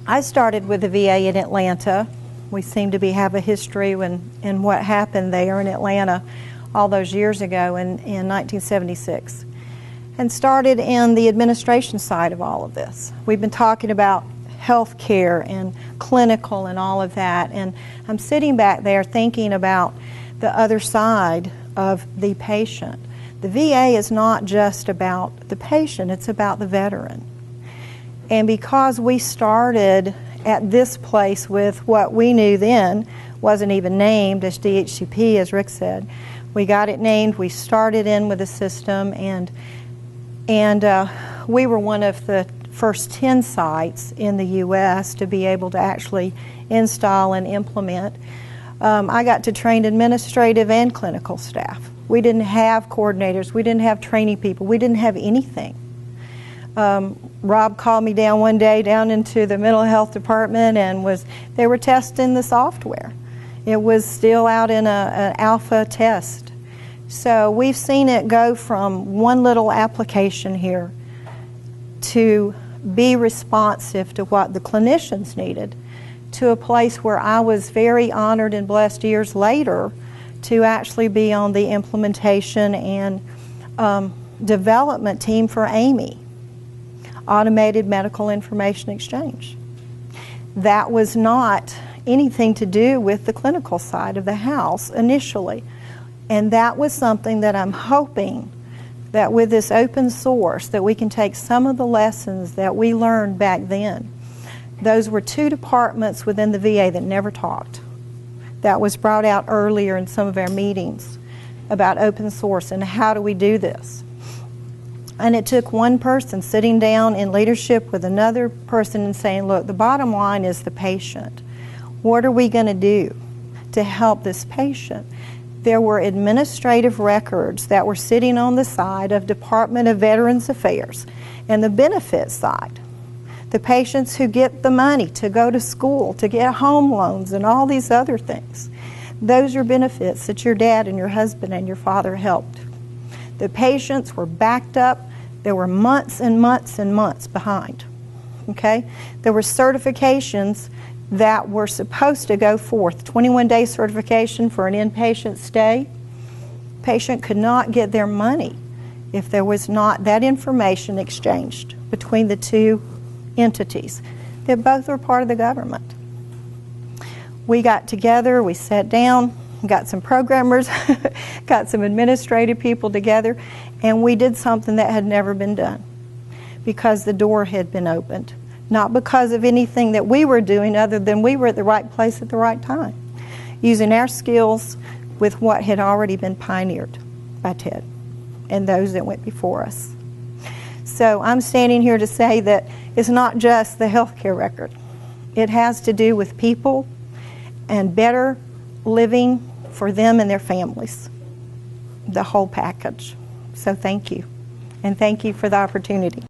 I started with the VA in Atlanta. We seem to have a history in what happened there in Atlanta all those years ago in 1976, and started in the administration side of all of this. We've been talking about health care and clinical and all of that, and I'm sitting back there thinking about the other side of the patient. The VA is not just about the patient, it's about the veteran. And because we started at this place with what we knew then wasn't even named as DHCP, as Rick said, we got it named, we started in with the system, and we were one of the first 10 sites in the U.S. to be able to actually install and implement. I got to train administrative and clinical staff. We didn't have coordinators, we didn't have training people, we didn't have anything. Rob called me down one day down into the mental health department, and they were testing the software. It was still out in an alpha test. So we've seen it go from one little application here to be responsive to what the clinicians needed, to a place where I was very honored and blessed years later to actually be on the implementation and development team for AMI, Automated Medical Information Exchange. That was not anything to do with the clinical side of the house initially, and that was something that I'm hoping that with this open source that we can take some of the lessons that we learned back then. Those were two departments within the VA that never talked. That was brought out earlier in some of our meetings about open source and how do we do this. And it took one person sitting down in leadership with another person and saying, look, the bottom line is the patient. What are we going to do to help this patient? There were administrative records that were sitting on the side of Department of Veterans Affairs and the benefit side. The patients who get the money to go to school, to get home loans and all these other things. Those are benefits that your dad and your husband and your father helped. The patients were backed up. There were months and months and months behind. Okay? There were certifications that were supposed to go forth. 21-day certification for an inpatient stay. Patient could not get their money if there was not that information exchanged between the two entities that both were part of the government. We got together, we sat down, got some programmers, got some administrative people together, and we did something that had never been done because the door had been opened. Not because of anything that we were doing other than we were at the right place at the right time, using our skills with what had already been pioneered by Ted and those that went before us. So I'm standing here to say that it's not just the healthcare record. It has to do with people and better living for them and their families, the whole package. So thank you, and thank you for the opportunity.